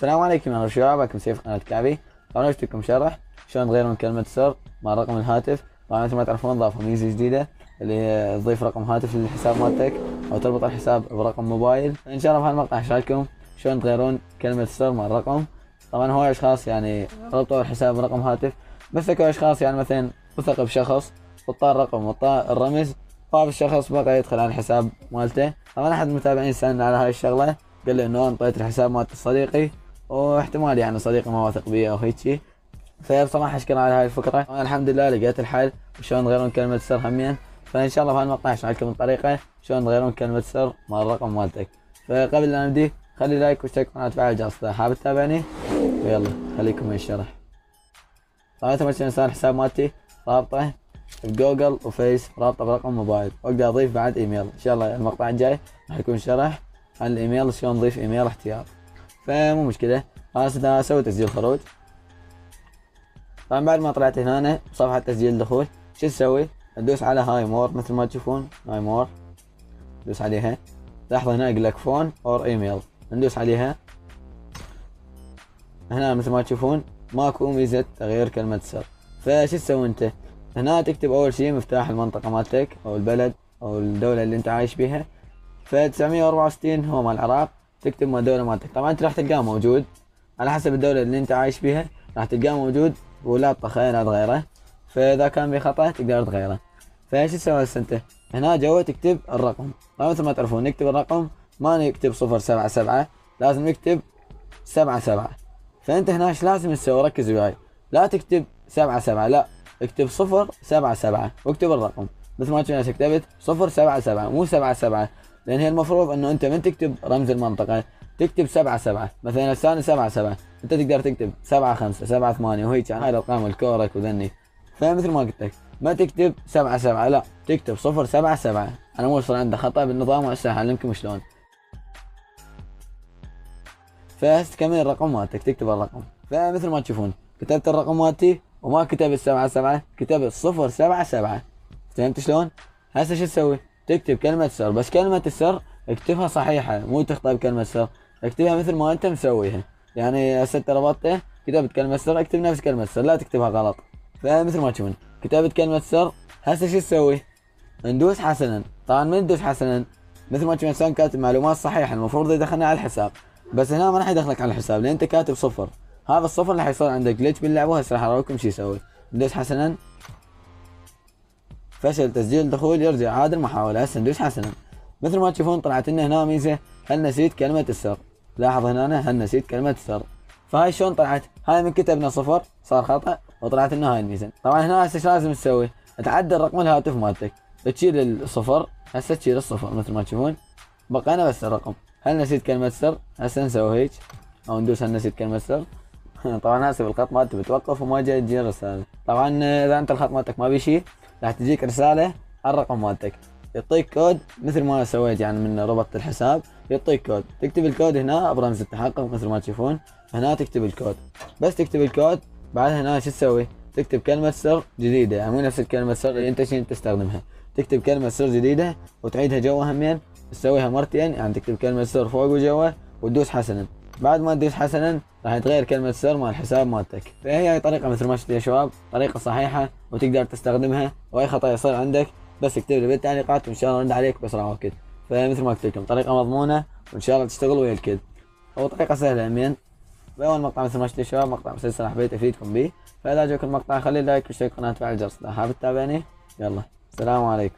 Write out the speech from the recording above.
السلام عليكم يا شباب، معكم سيف قناة كعبي. طبعا جبت لكم شرح شلون تغيرون كلمة سر مع رقم الهاتف. طبعا مثل ما تعرفون ضافوا ميزة جديدة اللي هي تضيف رقم هاتف للحساب مالتك او تربط الحساب برقم موبايل. ان شاء الله في هالمقطع اشرح لكم شلون تغيرون كلمة السر مع الرقم. طبعا هواي اشخاص يعني ربطوا الحساب برقم هاتف، بس اكو اشخاص يعني مثلا وثق بشخص وطار الرقم وطار الرمز، طاب الشخص بقى يدخل على الحساب مالته. طبعا احد المتابعين سألنا على هاي الشغلة، قال لي انه انطيت الحساب مالت صديقي واحتمال يعني صديقي ما واثق بيه او هيجي. فبصراحه اشكر على هاي الفكره. انا الحمد لله لقيت الحل وشلون تغيرون كلمه سر همين. فان شاء الله في هالمقطع اشرح لكم الطريقه شلون تغيرون كلمه سر مع الرقم مالتك. فقبل لا نبدي خلي لايك واشترك بالقناه وتفعل الجرس اذا حاب تتابعني، ويلا خليكم من الشرح. طبعا مثل ما تشوفون الحساب مالتي رابطه بجوجل وفيس، رابطه برقم موبايل، واقدر اضيف بعد ايميل. ان شاء الله المقطع الجاي راح يكون شرح عن الايميل، شلون نضيف ايميل احتياط. فمو مشكله، خلاص انا اسوي تسجيل خروج. طبعا بعد ما طلعت هنا صفحه تسجيل الدخول، شو تسوي؟ تدوس على هاي مور مثل ما تشوفون، هاي مور دوس عليها. لاحظ هنا يقول لك فون اور ايميل، ندوس عليها. هنا مثل ما تشوفون ماكو ميزه تغيير كلمه سر. فشو تسوي انت؟ هنا تكتب اول شيء مفتاح المنطقه مالتك او البلد او الدوله اللي انت عايش بيها. ف 964 هو مال العراق، تكتب مال الدوله مالتك. طبعا انت راح تلقاه موجود على حسب الدوله اللي انت عايش بيها، راح تلقاه موجود ولا تطخه لا تغيره. فاذا كان بخطا تقدر تغيره. فايش تسوي هسه انت؟ هنا جوا تكتب الرقم. طبعا مثل ما تعرفون نكتب الرقم، ما نكتب 077، لازم نكتب 77. فانت هنا ايش لازم تسوي؟ ركز وياي، لا تكتب 77، لا اكتب 077 واكتب الرقم مثل ما تشوفون كتبت 077 مو 77، لان هي المفروض انه انت من تكتب رمز المنطقه تكتب 77. مثلا الثاني 77 انت تقدر تكتب 75 78 وهيك يعني هاي الارقام الكورك وذني. فمثل ما قلت لك ما تكتب 77، لا تكتب 077. انا مو صار عنده خطا بالنظام وهسه اعلمكم شلون. فهسه تكمل الرقم مالتك، تكتب الرقم. فمثل ما تشوفون كتبت الرقم مالتي وما كتبت 77، كتبت 077. فهمت شلون؟ هسه شو تسوي؟ تكتب كلمة سر، بس كلمة السر اكتبها صحيحة، مو تخطئ بكلمة سر، اكتبها مثل ما انت مسويها. يعني هسه انت ربطته كتبت كلمة سر، اكتب نفس كلمة سر، لا تكتبها غلط. فمثل ما تشوفون كتبت كلمة سر. هسه شو تسوي؟ ندوس حسنا. طبعا من ندوس حسنا مثل ما تشوفون الانسان كاتب معلومات صحيحة، المفروض يدخلنا على الحساب، بس هنا ما راح يدخلك على الحساب لان انت كاتب صفر. هذا الصفر راح يصير عندك جلتش باللعبة. هسه راح اراويكم شو يسوي. ندوس حسنا، فشل تسجيل الدخول، يرجع عاد المحاولة. هسه ندوس حسنا. مثل ما تشوفون طلعت لنا هنا ميزة هل نسيت كلمة السر. لاحظ هنا هل نسيت كلمة السر. فهاي شلون طلعت؟ هاي من كتبنا صفر صار خطأ وطلعت لنا هاي الميزة. طبعا هنا هسه ايش لازم تسوي؟ تعدل رقم الهاتف مالتك، تشيل الصفر. هسه تشيل الصفر مثل ما تشوفون، بقينا بس الرقم. هل نسيت كلمة السر؟ هسه نسوي هيك او ندوس هل نسيت كلمة السر. طبعا هسه بالخط مالتي بتوقف وما جاي تجي رسالة. طبعا اذا انت الخط مالتك ما بيشي راح تجيك رسالة على الرقم مالتك، يعطيك كود مثل ما سويت يعني من ربط الحساب، يعطيك كود. تكتب الكود هنا برمز التحقق مثل ما تشوفون، هنا تكتب الكود. بس تكتب الكود بعد هنا شو تسوي؟ تكتب كلمة سر جديدة، يعني مو نفس الكلمة السر اللي انت شنو تستخدمها. تكتب كلمة سر جديدة وتعيدها جوا همين، تسويها مرتين، يعني تكتب كلمة سر فوق وجوا وتدوس حسنا. بعد ما تدوس حسنا راح يتغير كلمة سر مال الحساب مالتك. فهي طريقة مثل ما شفتوا يا شباب، طريقة صحيحة وتقدر تستخدمها، واي خطأ يصير عندك بس اكتب لي بالتعليقات وان شاء الله نرد عليك باسرع وقت. فمثل ما قلت لكم طريقة مضمونة وان شاء الله تشتغل ويا الكل، وطريقة سهلة امين. باول مقطع مثل ما شفتوا يا شباب مقطع مسلسل حبيت افيدكم به. فاذا عجبكم المقطع خلي لايك واشترك بالقناة وفعل الجرس اذا حاب تتابعني. يلا السلام عليكم.